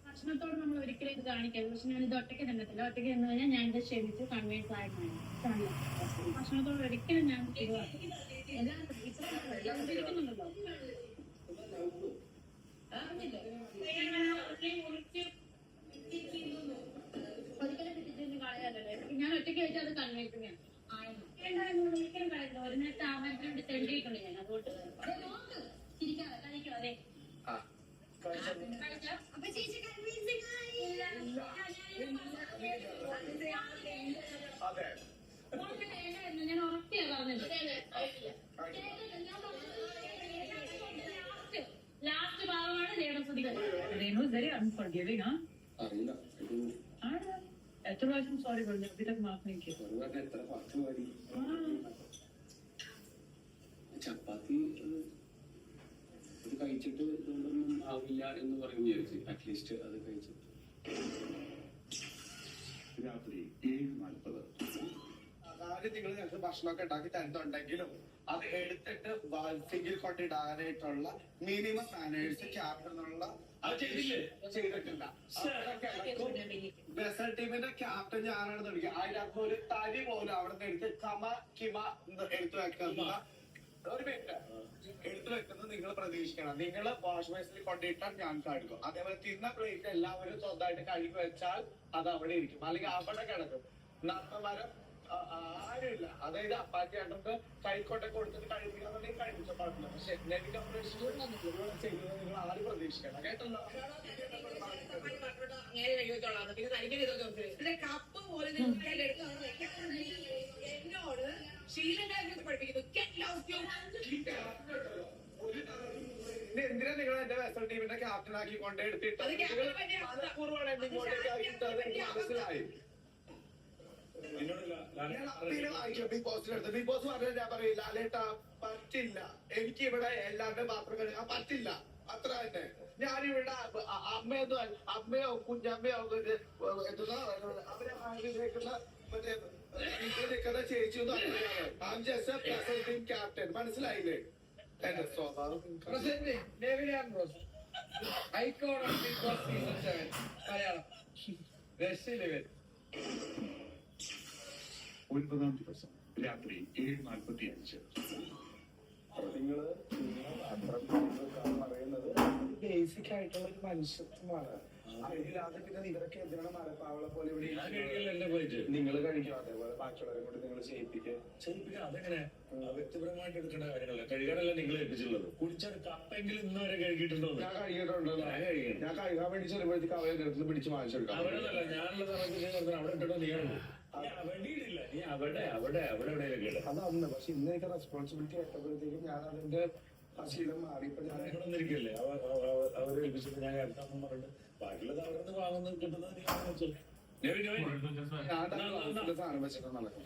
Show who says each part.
Speaker 1: ഭക്ഷണത്തോട് നമ്മൾ ഒരിക്കലും ഇത് കാണിക്കരുത്. പക്ഷെ ഞാൻ ഇത് ഒറ്റയ്ക്ക് തന്നത്തില്ല. ഒറ്റയ്ക്ക് തന്നു കഴിഞ്ഞാൽ ഞാൻ ഇത് ക്ഷമിച്ച് കൺവേഴ്സ് ആയിരുന്നു. ഭക്ഷണത്തോട് ഒരിക്കലും ഞാൻ ഇരിക്കുന്നുണ്ടല്ലോ. ഒരിക്കലും തെറ്റിച്ചെന്ന് കളയാലല്ലേ. ഞാൻ ഒറ്റയ്ക്ക് വെച്ചാൽ അത് കൺവേഴ്സിങ് ഒരിക്കലും കളയില്ല. ഒരു നേരത്തെ ആഹാരത്തിന് വേണ്ടി തെണ്ടിയിട്ടുണ്ട് ഞാൻ. അതുകൊണ്ട് ചിരിക്കാതെ കഴിക്കും. അതെ ഞാൻ ഉറപ്പിയാ പറഞ്ഞത്. ലാസ്റ്റ് ഭാഗമാണ് രേണു വെരി അൺഫോർഗിവിംഗ്. എത്ര പ്രാവശ്യം സോറി പറഞ്ഞു? അഭിതക് മാഫ്
Speaker 2: ചപ്പാത്തി അത് കഴിച്ചിട്ട് ഇതൊന്നും ആവില്ല എന്ന് പറയും വിചാരിച്ചു. അറ്റ്ലീസ്റ്റ് അത് കഴിച്ചു.
Speaker 3: രാത്രി 7:40.
Speaker 4: അതായത് നിങ്ങൾ ഞങ്ങൾക്ക് ഭക്ഷണമൊക്കെ ഉണ്ടാക്കി തരുന്നുണ്ടെങ്കിലും അത് എടുത്തിട്ട് വാൽസിംഗിൽ കൊണ്ടിടാനായിട്ടുള്ള മിനിമം മാനേഴ്സ് ക്യാപ്റ്റനുള്ള അത് ചെയ്തിട്ടില്ല. ബെസൽ ടീമിന്റെ ക്യാപ്റ്റൻ ഞാനാണ് തുടങ്ങിയത്. അതിനകത്ത് ഒരു തരി പോലും അവിടെ നിന്ന് എടുത്ത് കിമ എടുത്തു വെക്കുന്ന ഒരു മിനിറ്റ് എടുത്തു വെക്കുന്നത് നിങ്ങൾ പ്രതീക്ഷിക്കണം. നിങ്ങൾ വാഷ് ബേസിൽ കൊണ്ടിട്ടാൽ ഞാൻ കഴുകും. അതേപോലെ തിന്ന പ്ലേറ്റ് എല്ലാവരും സ്വന്തമായിട്ട് കഴുകി വെച്ചാൽ അത് അവിടെ ഇരിക്കും, അല്ലെങ്കിൽ അവിടെ കിടക്കും. നന്മമരം ആരുമില്ല. അതായത് അപ്പാറ്റിയാട്ടൊക്കെ കൈക്കോട്ടെ കൊടുത്തിട്ട് കഴിപ്പിക്കാന്നുണ്ടെങ്കിൽ കഴിപ്പിച്ച പാടില്ല. പക്ഷെ നെഗറ്റീവ് ചെയ്യുന്നത് നിങ്ങൾ ആരും പ്രതീക്ഷിക്കണം. കേട്ടല്ലോ?
Speaker 5: കപ്പ് പോലെ എന്നോട് ശീലകാര്യത്തെ പഠിപ്പിക്കുന്നു.
Speaker 4: എന്തിനാ നിങ്ങൾ എന്റെ വെസൽ ടീമിന്റെ ക്യാപ്റ്റൻ ആക്കി കൊണ്ടെടുത്തിട്ട് മനസ്സിലായി. ബിഗ് ബോസ് പറഞ്ഞാൽ ഞാൻ പറയില്ല ലാലേട്ടാ പറ്റില്ല, എനിക്ക് ഇവിടെ എല്ലാവരുടെ പാത്രം കഴുകാൻ പറ്റില്ല, അത്ര തന്നെ. ഞാനിവിടെ അമ്മയോ കുഞ്ഞമ്മയോ അവരെ നിൽക്കുന്ന മറ്റേ നിൽക്കുന്ന ചേച്ചി ഒന്നും അറിയില്ല. ക്യാപ്റ്റൻ മനസ്സിലായില്ലേ? എന്റെ സ്വഭാവം
Speaker 5: മലയാളം
Speaker 3: 9-ാം ദിവസം രാത്രി 7:45.
Speaker 4: നിങ്ങള് പറയുന്നത് ബേസിക് ആയിട്ടുള്ള ഒരു മനുഷ്യത്വമാണ്. അതില്ലാതെ പിന്നെ ഇവരൊക്കെ എന്തിനാണ് മരപ്പാവളെ പോലെ ഇവിടെ നിങ്ങൾ കഴിക്കും. അതേപോലെ ബാക്കിയുള്ളവരെ കൊണ്ട് നിങ്ങൾ ചെയ്യിപ്പിക്കുക.
Speaker 6: അതെങ്ങനെ വ്യക്തിപരമായിട്ട് എടുക്കേണ്ട കാര്യങ്ങളല്ല. കഴുകാനല്ല നിങ്ങൾ ഏൽപ്പിച്ചുള്ളത്. കുടിച്ചാൽ കപ്പെങ്കിലും ഇന്ന് വരെ കഴുകിയിട്ടുണ്ടോ?
Speaker 4: ഞാൻ കഴുകിയിട്ടുണ്ടല്ലോ. ഞാൻ കഴുകാൻ വേണ്ടി ചെല്ലുമ്പോഴത്തേക്ക് അവരെ അടുത്ത് പിടിച്ച് വാങ്ങിച്ചെടുക്കാം.
Speaker 6: അവരല്ല, ഞാനുള്ള സമയത്ത് അവിടെ ഇട്ടോ നീയാണ് വേണ്ടിയിട്ടില്ല. നീ അവിടെ എവിടെയൊക്കെ ഇടും.
Speaker 4: അതന്ന്. പക്ഷെ ഇന്ന് എനിക്ക് റെസ്പോൺസിബിലിറ്റി ഏറ്റപ്പോഴത്തേക്കും ഞാൻ അതിന്റെ ശീലം മാറി. ഇപ്പൊ ഞാൻ
Speaker 6: ഇവിടെ നിന്നിരിക്കല്ലേ അവരെ ഏൽപ്പിച്ചിട്ട് ഞാൻ കേൾക്കാമെന്ന് പറഞ്ഞിട്ട് ബാക്കിയുള്ളത് അവിടെ നിന്ന് വാങ്ങുന്നത് കിട്ടുന്നത് നീ വാങ്ങിച്ചു.
Speaker 4: ഞാൻ സാധനം വെച്ചിട്ട് നടക്കും.